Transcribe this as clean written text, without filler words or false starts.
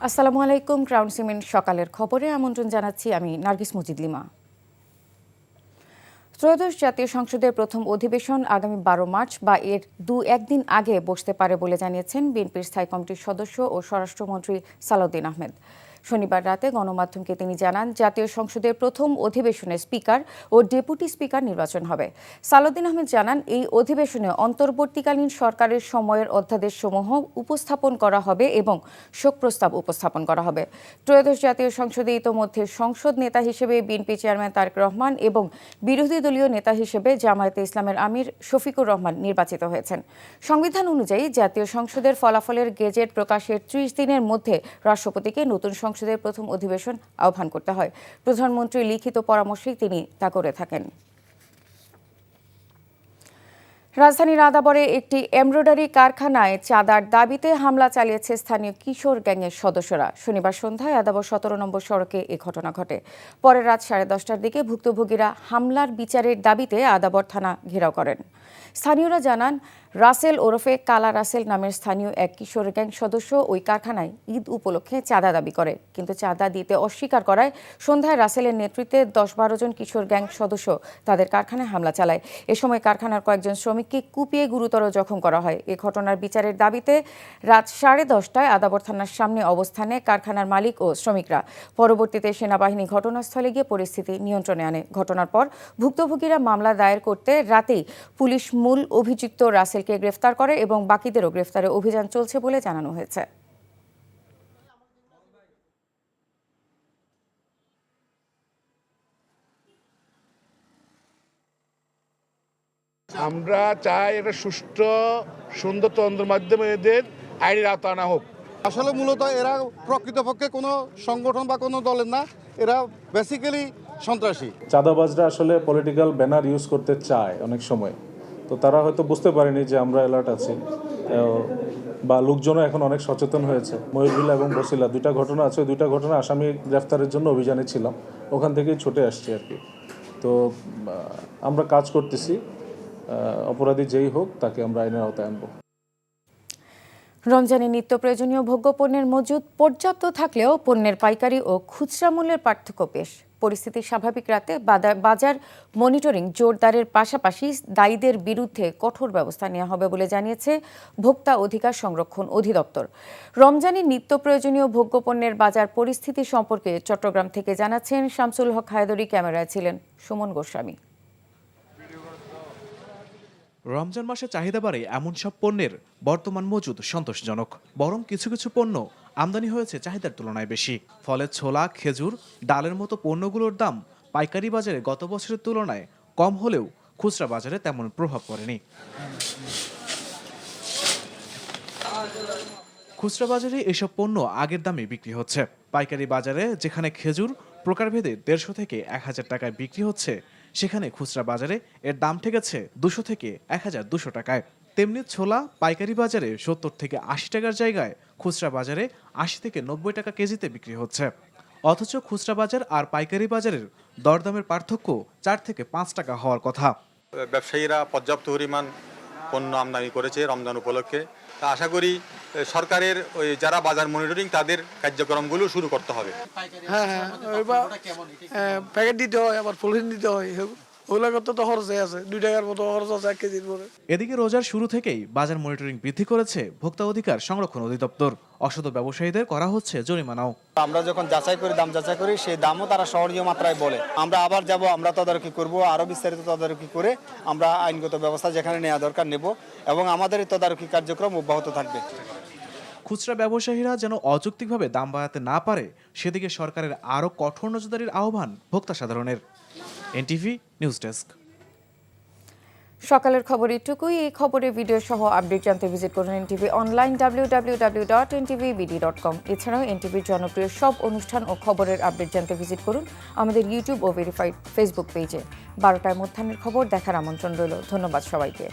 আসসালামু আলাইকুম। Crown cement সকালের খবরে আমন্ত্রণ জানাচ্ছি আমি নার্গিস মুজিদ লিমা। ত্রয়োদশ জাতীয় সংসদের প্রথম অধিবেশন আগামী 12 মার্চ বা এর একদিন আগে বসতে পারে বলে জানিয়েছেন বিএনপির স্থায়ী কমিটির সদস্য ও স্বরাষ্ট্রমন্ত্রী সালাউদ্দিন আহমেদ। শনিবার রাতে গণমাধ্যমকে তিনি জানান, জাতীয় সংসদের প্রথম অধিবেশনে স্পিকার ও ডেপুটি স্পিকার নির্বাচন হবে। সালাউদ্দিন আহমেদ জানান, এই অধিবেশনে অন্তর্বর্তীকালীন সরকারের সময়ের অধ্যাদেশসমূহ উপস্থাপন করা হবে এবং শোক প্রস্তাব উপস্থাপন করা হবে। ত্রয়োদশ জাতীয় সংসদে ইতোমধ্যে সংসদ নেতা হিসেবে বিএনপি চেয়ারম্যান তারেক রহমান এবং বিরোধী দলীয় নেতা হিসেবে জামায়াতে ইসলামের আমির শফিকুর রহমান নির্বাচিত হয়েছেন। সংবিধান অনুযায়ী জাতীয় সংসদের ফলাফলের গেজেট প্রকাশের 30 দিনের মধ্যে রাষ্ট্রপতিকে নতুন সংসদের প্রথম অধিবেশন আহ্বান করতে হয়। প্রধানমন্ত্রীর লিখিত পরামর্শেই তিনি তা করে থাকেন। রাজধানীর আদাবরে একটি এমব্রয়ডারি কারখানায় চাঁদার দাবিতে হামলা চালিয়েছে স্থানীয় কিশোর গ্যাংয়ের সদস্যরা। শনিবার সন্ধ্যায় আদাবর 17 নম্বর সড়কে এ ঘটনা ঘটে। পরে রাত 10:30টার দিকে ভুক্তভোগীরা হামলার বিচারের দাবিতে আদাবর থানা ঘেরাও করেন। স্থানীয়রা জানান, রাসেল ওরফে কালা রাসেল নামের স্থানীয় এক কিশোর গ্যাং সদস্য ওই কারখানায় ঈদ উপলক্ষে চাঁদা দাবি করে, কিন্তু চাঁদা দিতে অস্বীকার করায় সন্ধ্যায় রাসেলের নেতৃত্বে 10-12 জন কিশোর গ্যাং সদস্য তাদের কারখানায় হামলা চালায়। এ সময় কারখানার কয়েকজন শ্রমিককে কুপিয়ে গুরুতর জখম করা হয়। এ ঘটনার বিচারের দাবিতে রাত 10:30টায় আদাবর থানার সামনে অবস্থানে কারখানার মালিক ও শ্রমিকরা। পরবর্তীতে সেনাবাহিনী ঘটনাস্থলে গিয়ে পরিস্থিতি নিয়ন্ত্রণে আনে। ঘটনার পর ভুক্তভোগীরা মামলা দায়ের করতে রাতেই পুলিশ মূল অভিযুক্ত রাসেলকে গ্রেফতার করে এবং বাকিদেরও গ্রেফতারে অভিযান চলছে বলে জানানো হয়েছে। আমরা চাই একটা সুষ্ঠু সুন্দর তন্ত্রের মাধ্যমে এদের আইনের আওতা আনা হোক। আসলে মূলত এরা প্রকৃতপক্ষে কোনো সংগঠন বা কোনো দলের না, এরা বেসিক্যালি সন্ত্রাসী। চাঁদাবাজরা আসলে পলিটিক্যাল ব্যানার ইউজ করতে চায় অনেক সময়, তো তারা হয়তো বুঝতে পারেনি যে আমরা অ্যালার্ট আছি, বা লোকজনও এখন অনেক সচেতন হয়েছে। ময়ূরভিলা এবং বসিলা দুইটা ঘটনা আছে, দুইটা ঘটনা আসামি গ্রেফতারের জন্য অভিযানে ছিলাম, ওখান থেকেই ছুটে আসছি আর কি। তো আমরা কাজ করতেছি, অপরাধী যেই হোক তাকে আমরা আইনের আওতায় আনবো। রমজানে নিত্য প্রয়োজনীয় ভোগ্যপণ্যের মজুদ পর্যাপ্ত থাকলেও পণ্যের পাইকারি ও খুচরা মূল্যের পার্থক্য বেশ। পরিস্থিতি স্বাভাবিক রাখতে বাজার মনিটরিং জোরদারের পাশাপাশি দায়ীদের বিরুদ্ধে কঠোর ব্যবস্থা নেওয়া হবে বলে জানিয়েছে ভোক্তা অধিকার সংরক্ষণ অধিদপ্তর। রমজানে নিত্য প্রয়োজনীয় ভোগ্যপণ্যের বাজার পরিস্থিতি সম্পর্কে চট্টগ্রাম থেকে জানাচ্ছেন শামসুল হক হায়দরি। ক্যামেরায় ছিলেন সুমন গোস্বামী। রমজান মাসে চাহিদা বাড়ে এমন সব পণ্যের বর্তমান মজুদ সন্তোষজনক, বরং কিছু কিছু পণ্য আমদানি হয়েছে চাহিদার তুলনায় বেশি। ফলে ছোলা, খেজুর, ডালের মতো পণ্যগুলোর দাম পাইকারি বাজারে গত বছরের তুলনায় কম হলেও খুচরা বাজারে তেমন প্রভাব পড়েনি। খুচরা বাজারে এসব পণ্য আগের দামে বিক্রি হচ্ছে। পাইকারি বাজারে যেখানে খেজুর প্রকারভেদে 150 থেকে 1000 টাকায় বিক্রি হচ্ছে, সেখানে খুচরা বাজারে এর দাম ঠেকেছে 200 থেকে 1200 টাকায়। তেমনি ছোলা পাইকারি বাজারে 70 থেকে 80 টাকার জায়গায় খুচরা বাজারে 80 থেকে 90 টাকা কেজিতে বিক্রি হচ্ছে। অথচ খুচরা বাজার আর পাইকারি বাজারের দরদামের পার্থক্য 4 থেকে 5 টাকা হওয়ার কথা। ব্যবসায়ীরা পর্যাপ্ত পরিমাণ পণ্য আমদানি করেছে রমজান উপলক্ষে। তা আশা করি সরকারের ওই যারা বাজার মনিটরিং তাদের কার্যক্রমগুলো শুরু করতে হবে। প্যাকেট দিতে হয়, আবার পলিথিন দিতে হয়, ওগুলো করতে তো খরচ আছে, 2 টাকার মতো খরচ আছে 1 কেজির পরে। এদিকে রোজার শুরু থেকেই বাজার মনিটরিং বৃদ্ধি করেছে ভোক্তা অধিকার সংরক্ষণ অধিদপ্তর। অসৎ ব্যবসায়ীদের করা হচ্ছে জরিমানাও। আমরা যখন দাম যাচাই করি, সেই দামও তারা সহনীয় মাত্রায় বলে। আমরা আবার যাব, আমরা তদারকি করব, আরো বিস্তারিত তদারকি করে আমরা আইনগত ব্যবস্থা যেখানে নেওয়া দরকার নেব এবং আমাদের তদারকি কার্যক্রম অব্যাহত থাকবে। খুচরা ব্যবসায়ীরা যেন অযৌক্তিকভাবে দাম বাড়াতে না পারে, সেদিকে সরকারের আরও কঠোর নজরদারির আহ্বান ভোক্তা সাধারণের। NTV news desk. সকালের খবর এটুকুই। এই খবরের ভিডিও সহ আপডেট জানতে ভিজিট করুন এনটিভি অনলাইন www.ntvbd.com। এছাড়াও এনটিভির জনপ্রিয় সব অনুষ্ঠান ও খবরের আপডেট জানতে ভিজিট করুন আমাদের ইউটিউব ও ভেরিফাইড ফেসবুক পেজে। 12টায় মধ্যাহ্নের খবর দেখার আমন্ত্রণ রইল। ধন্যবাদ সবাইকে।